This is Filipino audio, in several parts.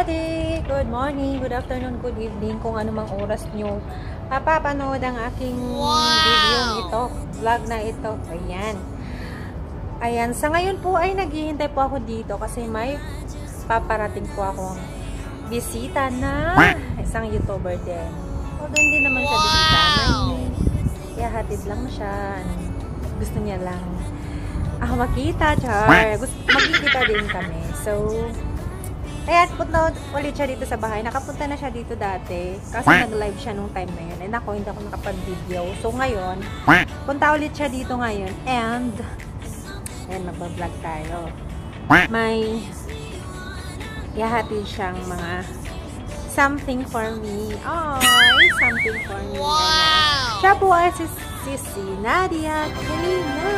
everybody! Good morning, good afternoon, good evening, kung anumang oras nyo papapanood ang aking video ito, vlog na ito. Ayan, sa ngayon po ay naghihintay po ako dito kasi may paparating po akong bisita na isang YouTuber din. Although hindi naman siya bisita, kaya hatid lang siya. Gusto niya lang makita, char. Magkikita din kami. So, ayan, punta ulit siya dito sa bahay. Nakapunta na siya dito dati. Kasi nag-live siya nung time na yun. And ako, hindi ako nakapag-video. So, ngayon, punta ulit siya dito ngayon. And, ayan, magbablog tayo. May ihahatid siyang mga something for me. Oh, something for me. Wow! Siya po ay si Nadia Kalina.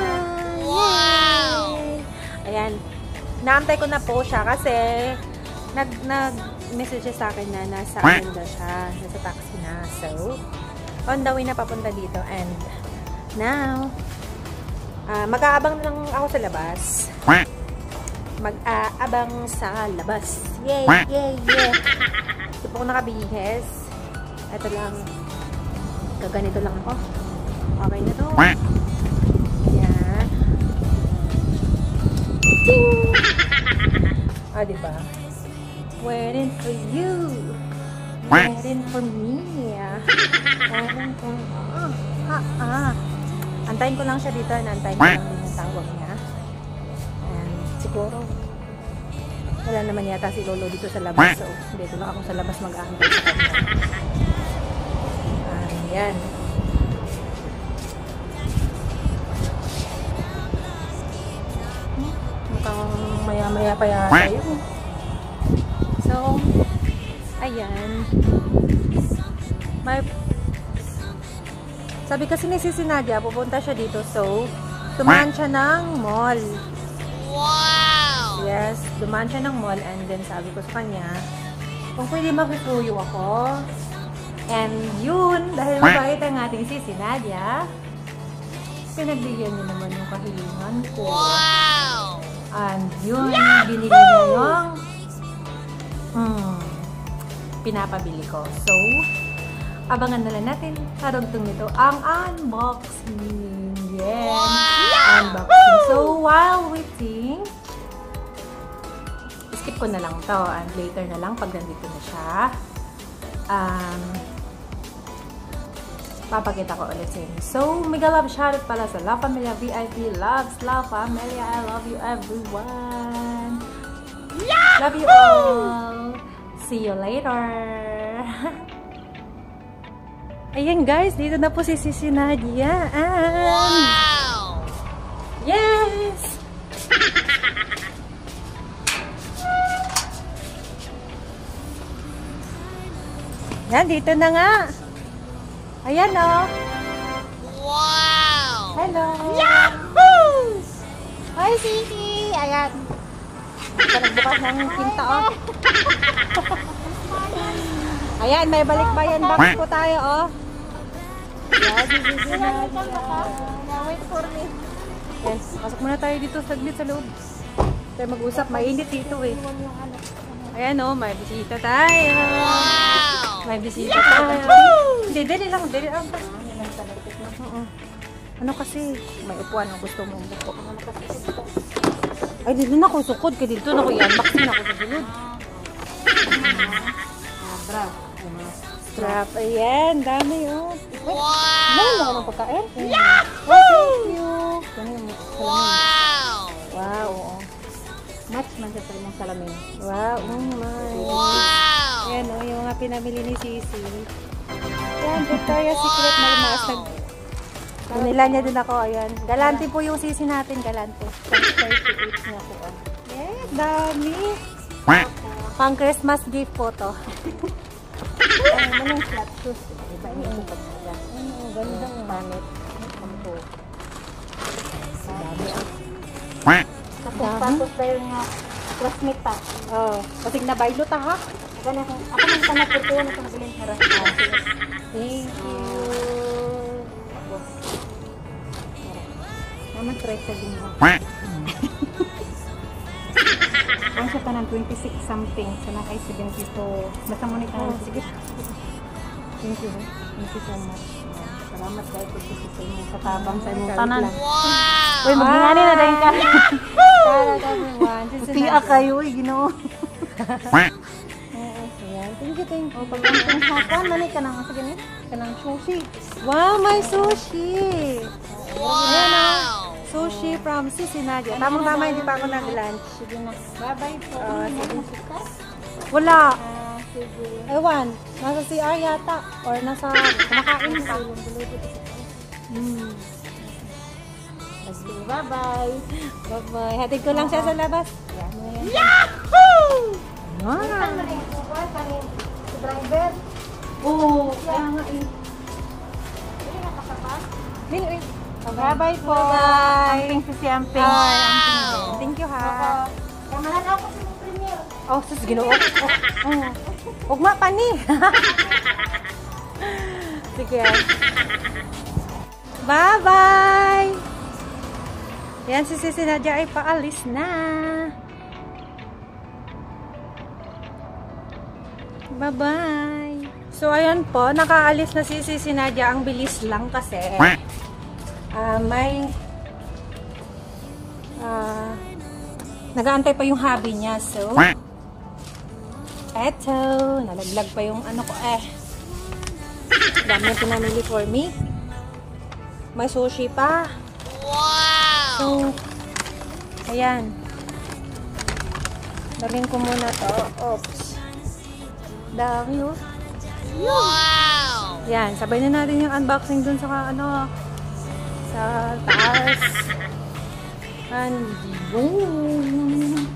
Wow! Ayan. Naantay ko na po siya kasi nag-message sa akin na nasa amin daw siya. Nasa taxi na. So, on the way na papunta dito. And now, mag-aabang lang ako sa labas. Mag-aabang sa labas. Yay, yay, yay. Ito po ako nakabihis. Ito lang. Gaganito lang ako. Okay na to. Ayan. Ting! Diba? Waiting for you. Waiting for me. Waiting for Antayin ko lang siya dito. Antayin ko lang din yung tawag niya. And siguro wala naman yata si Lolo dito sa labas. So, dito lang ako sa labas mag-aantay sa kanya. Ayan. Mukhang maya-maya pa yata yun. So, ayan. Sabi kasi ni Sisi Nadia, pupunta siya dito. So, tumaan siya ng mall. Wow! Yes, dumaan siya ng mall and then sabi ko sa kanya, kung pwede makisuyo ako. And yun, dahil mabait ang ating Sisi Nadia, pinagbigyan niya naman yung kahilingan ko. Wow! And yun, binili niya yung pinapabili ko. So, abangan na lang natin karugtong nito ang unboxing. Yes! Wow! Unboxing. So, while waiting, skip ko na lang to and later na lang pag nandito na siya papakita ko ulit sa inyo. So, mega love shoutout pala sa La Familia VIP. Loves La Familia. I love you everyone. Yahoo! Love you all. See you later. Ayan guys, dito na po si Sisi Nadia. Wow! Yes! Yan, dito na nga. Ayan o. Wow! Hello! Yahoo! Hi, Sisi! Ayan. Nagbukas ng pinta o. Ayan, may balikbayan box po tayo o. Ayan, Sisi Nadia. Wait for me. Yes, pasok muna tayo dito saglit sa loob. Tayo mag-usap. Mainit dito eh. Ayan o, may bisita tayo. Wow! May bisita tayo. Hindi, dali lang. Dali lang. Ano kasi? May upuan ang gusto mo. Ay, dito na ako sukod. Kaya dito na ako i-unboxing ako sa sunod. Strap. Ayan, dami oh. Wow! Meron mo ka ng pagkain? Yahoo! Thank you. Wow! Wow, oo. Match man sa ng salamin. Wow, oh my. Wow! Ayan o, yung mga pinamili ni Sisi. Ayan, Victoria's Secret Malmas. Nila niya din ako, ayan. Galante po yung Sisi natin, galante. 38 niya po. Yes, dami. Pang Christmas gift po to. Ano yung flat shoes? Iba yung pagkakas. Gandang pamit. Dami ah. Tapos tayo nga classmate pa. Kasing nabaylo ta ha? Ako nang panaputo na itong bilin harap. Thank you. Naman try sa din mo. Ang siya tanan 26 something. So na kay 72. Basta mo ni tanan. Sige. Thank you. Thank you so much. Salamat dahil po sa inyo. Sa tabang sa inyo tanan. Wow! Uy, maghingani na dahil ka. Shout out everyone. Tiya kayo, Ginoo. Ayan. Thank you, thank you. Pag ang hakan, mani ka nang sige ni. Kanang sushi. Wow, may sushi! Wow! Sushi from Sisi Nadia. Tamang-tama, hindi pa ako nag-lunch. Sige na. Bye-bye po. Sige. Wala. Sige. Ewan, nasa CR yata. Or nasa kumakain pa. Sige, bye-bye. Bye-bye. Hatid ko lang siya sa labas. Yahoo! Wow! Si driver. Oo. Kaya nga eh. Hindi nakakapas. Bye-bye po. Bye. Amping si Amping. Wow. Thank you ha. Kamahan ako sa premier. Oh, sus, Ginoo. Ugma pa ni. Sige. Bye-bye. Yan, si Sisi Nadia ay paalis na. Bye-bye. So, ayan po, nakaalis na si Sisi Nadia. Ang bilis lang kasi may nag-aantay pa yung hubby niya. So, eto, nalaglag pa yung ano ko dami na pinamili for me. May sushi pa. Wow! So, ayan. Dalhin ko muna to. Oops. Dami oh. Wow! Yan, sabay na natin yung unboxing dun sa ano, sa taas. And boom!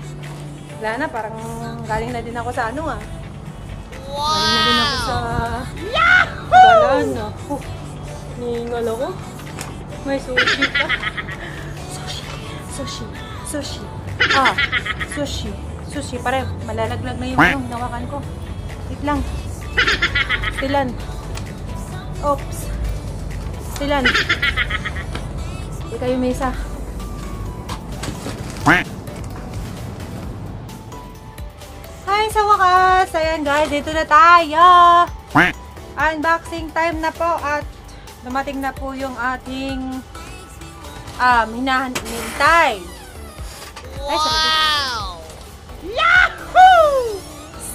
Wala na, parang galing na din ako sa ano ah. Wow! Galing na din ako sa balan ah. Ningal ako. May sushi pa. Sushi. Sushi. Sushi. Sushi. Pare, malalaglag na yung nawakan ko. Wait lang. Stilan. Oops. Stilan. Hindi kayo may isa. Hi, sa wakas. Ayan guys, dito na tayo. Unboxing time na po at dumating na po yung ating hinahintay. Wow! Yahoo!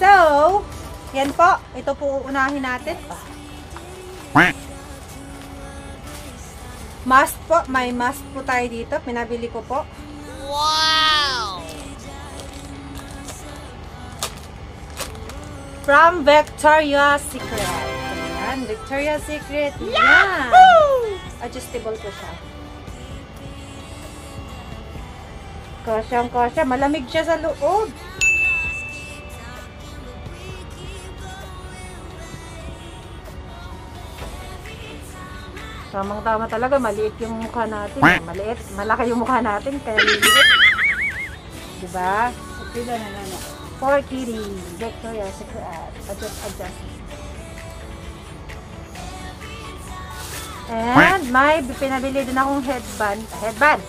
So, yan po. Ito po uunahin natin. Mask po. May mask po tayo dito. Pinabili ko po. Wow! From Victoria's Secret. Ayan. Victoria's Secret. Yan. Adjustable po siya. Kasyang-kasya. Malamig siya sa loob. Tamang-tama talaga, maliit yung mukha natin. Maliit, malaki yung mukha natin, kaya liliit. Diba? Pila na na. For Kitty, Victoria's Secret. Adjust. And may pinabili din akong headband.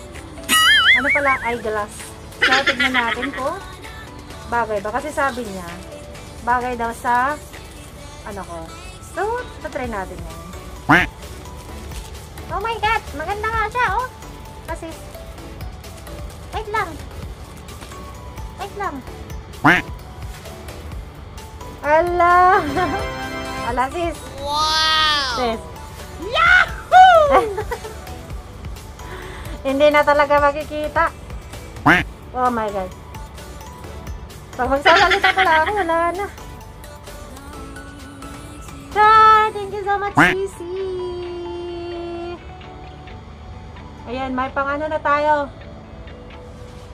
Ano pala? Eyeglass. So, tignan natin ko. Bagay ba? Kasi sabi niya, bagay daw sa ano ko. So, try natin yan. Oh my God! Maganda nga siya, oh! Kasi, wait lang. Ala! Ala, sis. Wow! Sis. Yahoo! Hindi na talaga makikita. Oh my God. Pag magsasalita pala ako, wala na. Thank you so much, Sisi. Ayan, may pang ano na tayo.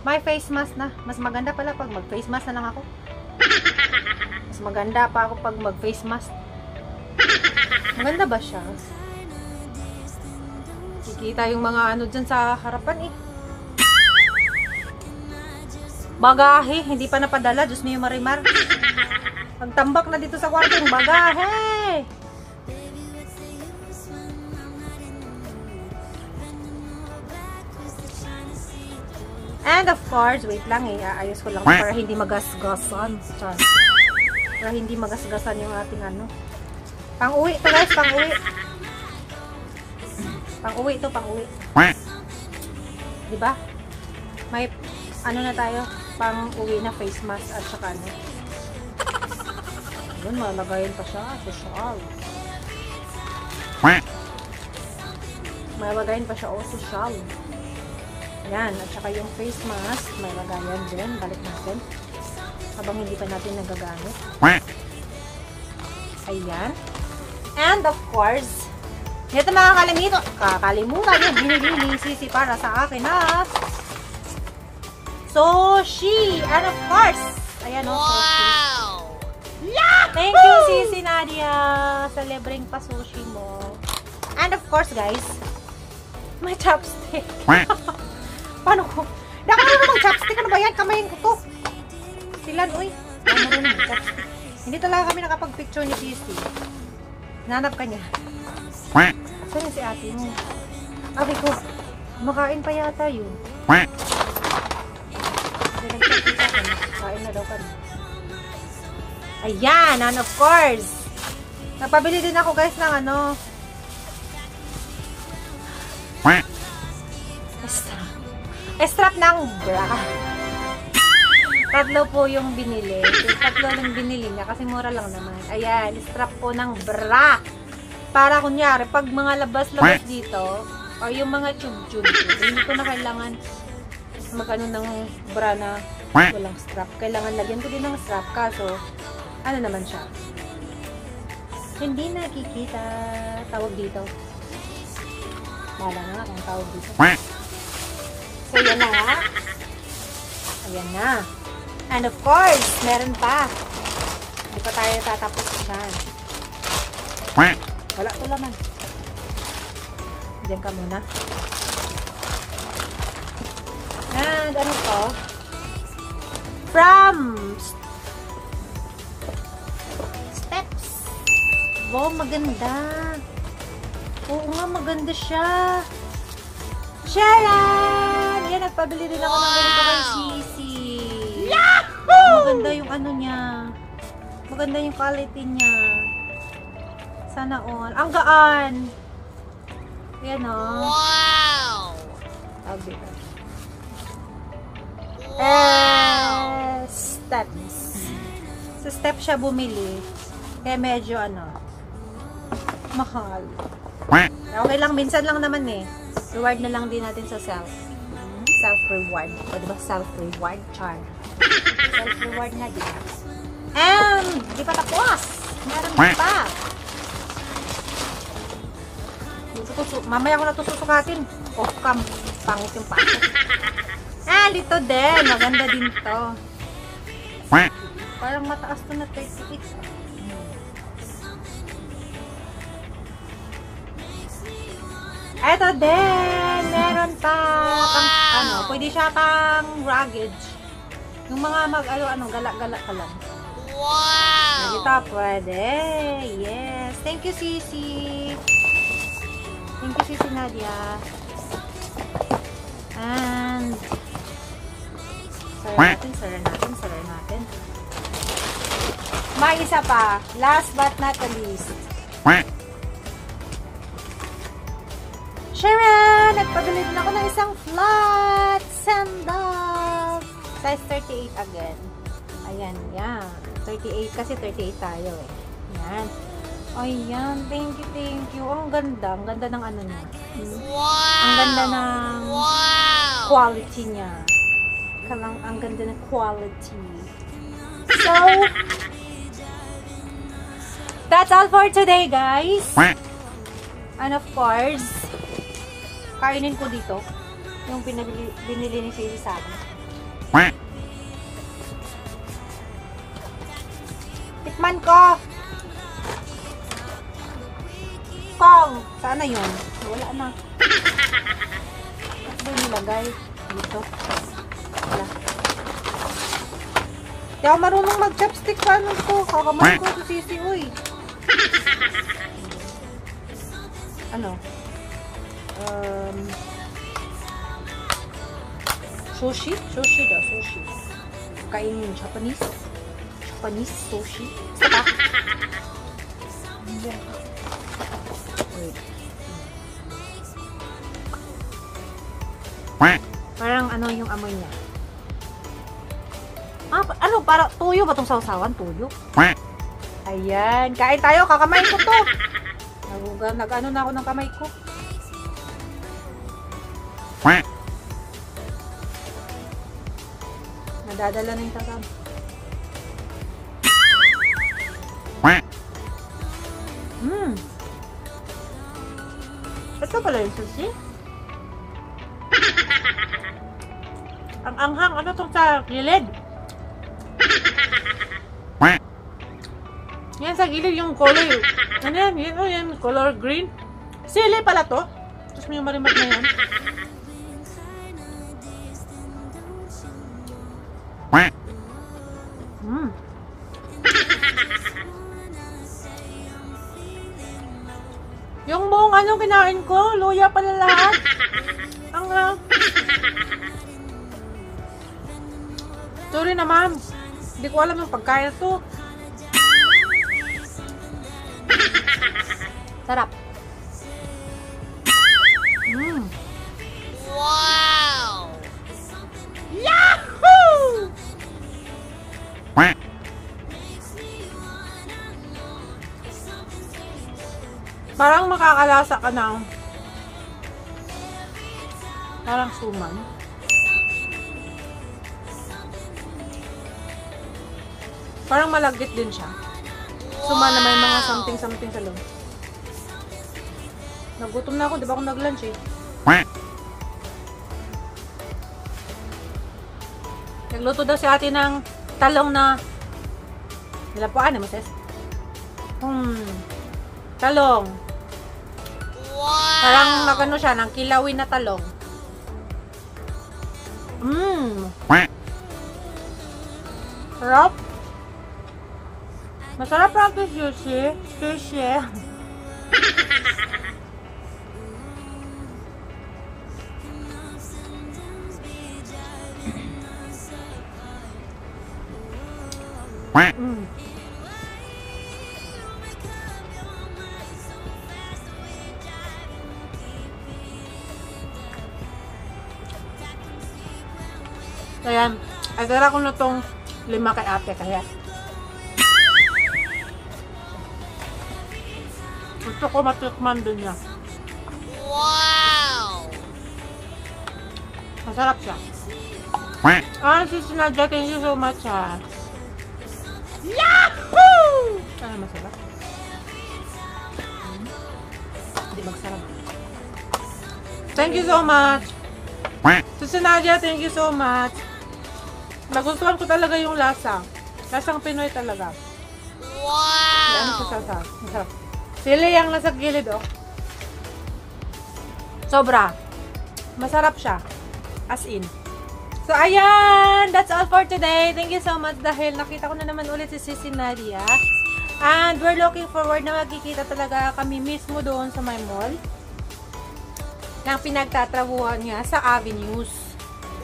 May face mask na. Mas maganda pala pag mag face mask na lang ako. Mas maganda pa ako pag mag face mask. Maganda ba siya? Kikita yung mga ano dyan sa harapan eh. Bagahe, hindi pa napadala. Diyos niyo Marimar. Pagtambak na dito sa kwarto yung bagahe. And of course, wait lang eh, aayos ko lang para hindi magasgasan. Para hindi magasgasan yung ating ano. Pang-uwi to guys, pang-uwi. Pang-uwi to, pang-uwi. Diba? May, ano na tayo, pang-uwi na face mask at saka ano. Yun, malagayin pa siya, social. Malagayin pa siya, social. Yan, at saka yung face mask, may lagayan din. Balik natin. Habang hindi pa natin nagagamit. Ayan. And of course, ito mga kakalimutan yung binili ni Sisi para sa akin na sushi. And of course, ayan o, sushi. Thank you, Sisi Nadia, sa libreng pa sushi mo. And of course, guys, may chopstick. Paano ko? Hindi ako marunong mag-chopstick. Ano ba yan? Kamayin ko to. Silan, uy. Ano marunong mag-chopstick. Hindi talaga kami nakapag-picture ni Sisi. Nanap ka niya. Saan yung si ate mo? Abi ko, makain pa yata yun. Kain na daw ka na. Ayan, and of course, napabili din ako guys ng ano, strap ng bra. Tatlo po yung binili. Tatlo lang binili niya kasi mura lang naman. Ayan, strap po ng bra. Para kunyari, pag mga labas-labas dito, o yung mga tube-tube, hindi ko na kailangan mag-ano ng bra na walang strap. Kailangan lagyan ko din ng strap. Kaso, ano naman siya? Hindi nakikita. Tawag dito. Wala na kung tawag dito. So, yan na nga. Ayan na. And of course, meron pa. Hindi pa tayo tatapos dyan. Wala to laman. Diyan ka muna. And ano to? From Steps. Wow, maganda. Oo nga, maganda siya. Sharon! Yan, nagpabili rin ako ng ganito kay Sisi. Maganda yung ano niya. Maganda yung quality niya. Sana all. Ang gaan! Yan o. Wow! Tawag dito. Steps. Sa step siya bumili. Kaya medyo ano, mahal. Okay lang, minsan lang naman eh. Reward na lang din natin sa self. Self-reward. O diba self-reward? Char. Self-reward na din. And, di pa tapos. Meron pa. Mamaya ko na ito susukatin. Off-cam. Pangit yung pasok. Ah, dito din. Maganda din to. Parang mataas to na 38. Eto din, meron pa ano, pwede siya pang rugged. Yung mga gala-gala ka lang. Wow! Ito, pwede. Yes. Thank you, Sisi. Thank you, Sisi Nadia. And sara natin. May isa pa. Last but not the least. Sharon! Nagpabili din ako ng isang flat sandal. Size 38 again. Ayan, yan. 38 kasi 38 tayo eh. Yan. Ayan, thank you. Ang ganda ng ano niya. Wow! Ang ganda ng quality niya. Ang ganda ng quality. So, that's all for today, guys. And of course, kainin ko dito yung binili ni Sisi sa akin. Tikman ko! Kong! Sana yun? Wala na. Ito ba nilagay? Dito. Wala. Di ako marunong mag-chopstick. Paano ito? Kakamain ko ito Sisi. Uy! Ano? Sushi? Sushi daw, sushi. Kainin Japanese. Japanese sushi. Saka. Wait. Parang ano yung amoy niya. Ah, ano? Para tuyo ba itong sausawan? Tuyo? Ayan. Kain tayo. Kakamay ko to. Nag-ano na ako ng kamay ko. Nadadala na yung tasam. Ito pala yung sushi. Ang anghang. Ano itong sa gilid? Yan sa gilid yung color. Ano yan? Yan color green. Sili pala to. Tapos may marimat na yan. Yung buong ano kinain ko, luya pala lahat. Ang sorry naman. Hindi ko alam yung pagkain to. Sarap. Wow! Yahoo! Parang makakalasa ka ng parang suman. Parang malagkit din siya. Suman na may mga something sa loob. Nagutom na ako, di ba ako nag-lunch eh. Nagluto daw si ate ng talong na nilapuan, Moses? Talong. Wow! Parang nagano siya, ng kilawin na talong. Sarap. Masarap pa ito sushi. Sushi. Ayan, agara ko na tong 5 kay ate kaya gusto ko matikman din niya. Wow! Masarap siya. Sis Nadia, thank you so much ha. Yahoo! Masarap. Hindi magsarap. Thank you so much. Sis Nadia, thank you so much. Nagustuhan ko talaga yung lasa. Lasang Pinoy talaga. Wow! Yan sa sasa. Masarap. Sili yung nasa gilid, oh. Sobra. Masarap siya. As in. So, ayan! That's all for today. Thank you so much dahil nakita ko na naman ulit si Sisi Nadia. And we're looking forward na magkikita talaga kami mismo doon sa my mall. Nang pinagtatrabuhan niya sa Avenues.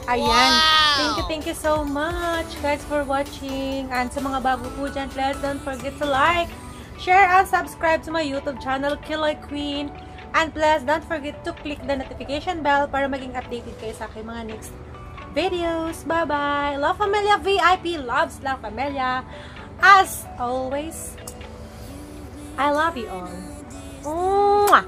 Ayan. Wow. Thank you so much guys for watching. And sa mga bago po dyan, please don't forget to like, share, and subscribe to my YouTube channel, Kiloy Queen. And please don't forget to click the notification bell para maging updated kayo sa aking mga next videos. Bye-bye! La Familia VIP loves La Familia. As always, I love you all. Mwah!